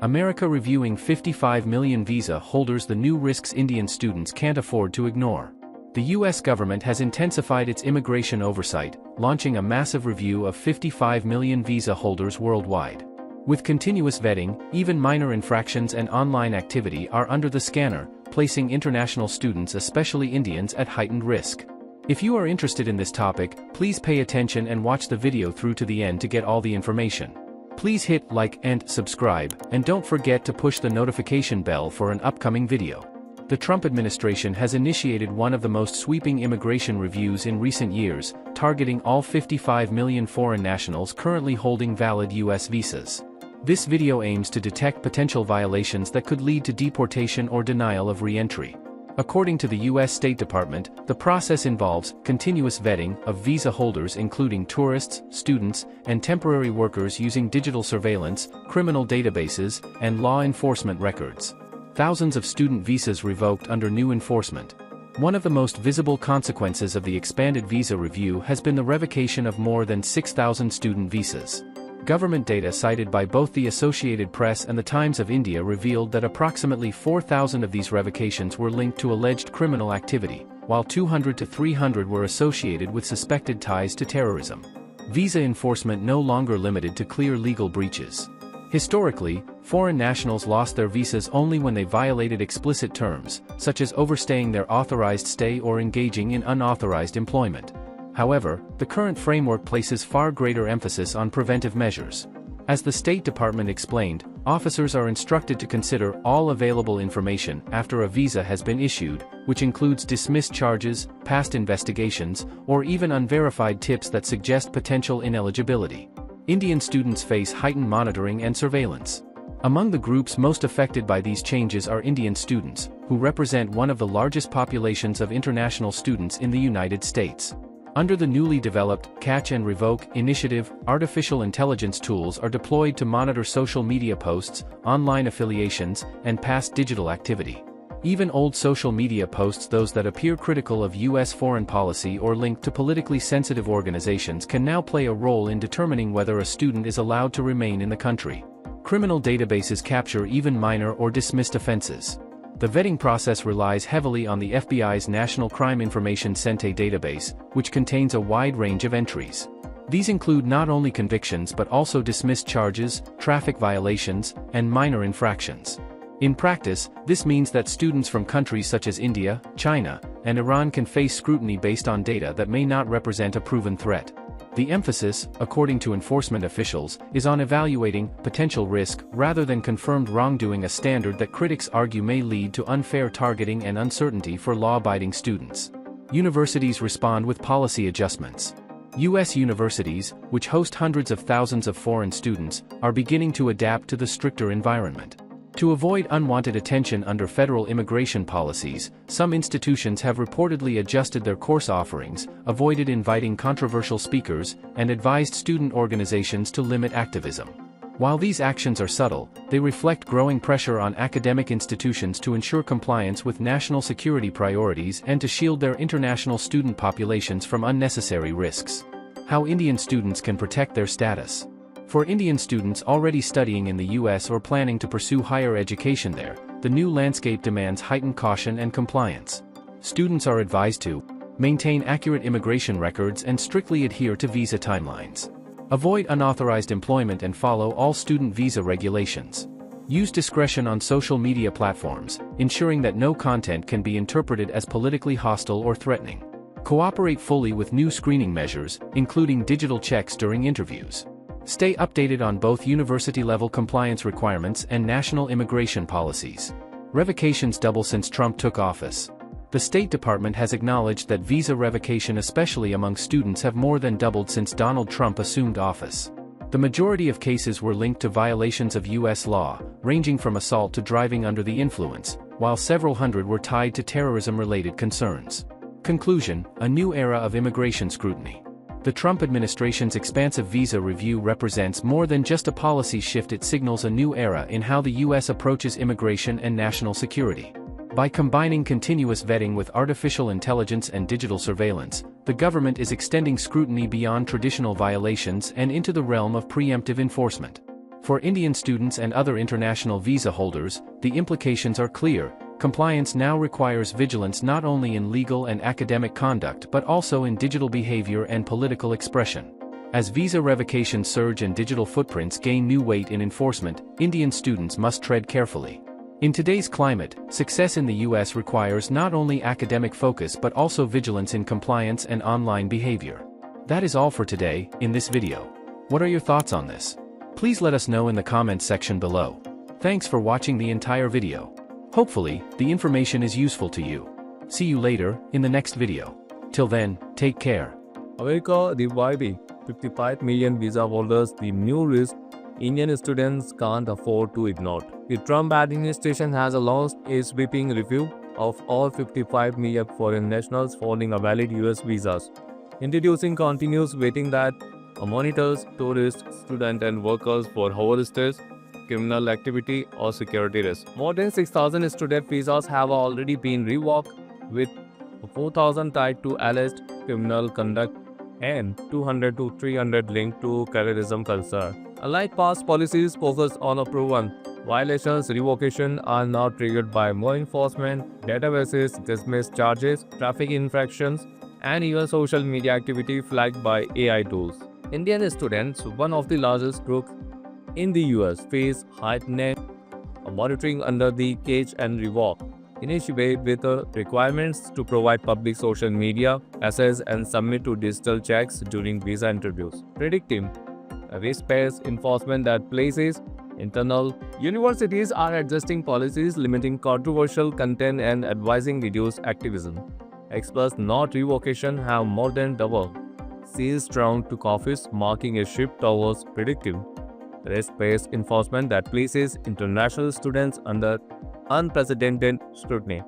America reviewing 55 million visa holders, the new risks Indian students can't afford to ignore. The U.S. government has intensified its immigration oversight, launching a massive review of 55 million visa holders worldwide. With continuous vetting, even minor infractions and online activity are under the scanner, placing international students, especially Indians, at heightened risk. If you are interested in this topic, please pay attention and watch the video through to the end to get all the information. Please hit like and subscribe, and don't forget to push the notification bell for an upcoming video. The Trump administration has initiated one of the most sweeping immigration reviews in recent years, targeting all 55 million foreign nationals currently holding valid U.S. visas. This video aims to detect potential violations that could lead to deportation or denial of re-entry. According to the U.S. State Department, the process involves continuous vetting of visa holders, including tourists, students, and temporary workers, using digital surveillance, criminal databases, and law enforcement records. Thousands of student visas revoked under new enforcement. One of the most visible consequences of the expanded visa review has been the revocation of more than 6,000 student visas. Government data cited by both the Associated Press and the Times of India revealed that approximately 4,000 of these revocations were linked to alleged criminal activity, while 200 to 300 were associated with suspected ties to terrorism. Visa enforcement no longer limited to clear legal breaches. Historically, foreign nationals lost their visas only when they violated explicit terms, such as overstaying their authorized stay or engaging in unauthorized employment. However, the current framework places far greater emphasis on preventive measures. As the State Department explained, officers are instructed to consider all available information after a visa has been issued, which includes dismissed charges, past investigations, or even unverified tips that suggest potential ineligibility. Indian students face heightened monitoring and surveillance. Among the groups most affected by these changes are Indian students, who represent one of the largest populations of international students in the United States. Under the newly developed Catch and Revoke initiative, artificial intelligence tools are deployed to monitor social media posts, online affiliations, and past digital activity. Even old social media posts, those that appear critical of U.S. foreign policy or linked to politically sensitive organizations, can now play a role in determining whether a student is allowed to remain in the country. Criminal databases capture even minor or dismissed offenses. The vetting process relies heavily on the FBI's National Crime Information Center database, which contains a wide range of entries. These include not only convictions but also dismissed charges, traffic violations, and minor infractions. In practice, this means that students from countries such as India, China, and Iran can face scrutiny based on data that may not represent a proven threat. The emphasis, according to enforcement officials, is on evaluating potential risk rather than confirmed wrongdoing, a standard that critics argue may lead to unfair targeting and uncertainty for law-abiding students. Universities respond with policy adjustments. U.S. universities, which host hundreds of thousands of foreign students, are beginning to adapt to the stricter environment. To avoid unwanted attention under federal immigration policies, some institutions have reportedly adjusted their course offerings, avoided inviting controversial speakers, and advised student organizations to limit activism. While these actions are subtle, they reflect growing pressure on academic institutions to ensure compliance with national security priorities and to shield their international student populations from unnecessary risks. How Indian students can protect their status. For Indian students already studying in the U.S. or planning to pursue higher education there, the new landscape demands heightened caution and compliance. Students are advised to maintain accurate immigration records and strictly adhere to visa timelines. Avoid unauthorized employment and follow all student visa regulations. Use discretion on social media platforms, ensuring that no content can be interpreted as politically hostile or threatening. Cooperate fully with new screening measures, including digital checks during interviews. Stay updated on both university-level compliance requirements and national immigration policies. Revocations double since Trump took office. The State Department has acknowledged that visa revocation, especially among students, have more than doubled since Donald Trump assumed office. The majority of cases were linked to violations of U.S. law, ranging from assault to driving under the influence, while several hundred were tied to terrorism-related concerns. Conclusion: a new era of immigration scrutiny. The Trump administration's expansive visa review represents more than just a policy shift. It signals a new era in how the U.S. approaches immigration and national security. By combining continuous vetting with artificial intelligence and digital surveillance, the government is extending scrutiny beyond traditional violations and into the realm of preemptive enforcement. For Indian students and other international visa holders, the implications are clear. Compliance now requires vigilance not only in legal and academic conduct but also in digital behavior and political expression. As visa revocations surge and digital footprints gain new weight in enforcement, Indian students must tread carefully. In today's climate, success in the US requires not only academic focus but also vigilance in compliance and online behavior. That is all for today, in this video. What are your thoughts on this? Please let us know in the comments section below. Thanks for watching the entire video. Hopefully, the information is useful to you. See you later, in the next video. Till then, take care. America reviving 55 million visa holders, the new risk Indian students can't afford to ignore. The Trump administration has announced a sweeping review of all 55 million foreign nationals holding a valid US visas, introducing continuous vetting that monitors tourists, students, and workers for overstays, criminal activity, or security risks. More than 6,000 student visas have already been revoked, with 4,000 tied to alleged criminal conduct and 200 to 300 linked to terrorism concern. Unlike past policies focused on proven violations, revocation are now triggered by more enforcement, databases dismiss charges, traffic infractions, and even social media activity flagged by AI tools. Indian students, one of the largest groups in the US, face heightened monitoring under the Catch and Revoke initiative with requirements to provide public social media access and submit to digital checks during visa interviews, predicting risk-based enforcement that places internal. Universities are adjusting policies limiting controversial content and advising reduced activism. Experts not revocation have more than doubled seized round to office, marking a shift towards predictive risk-based enforcement that places international students under unprecedented scrutiny.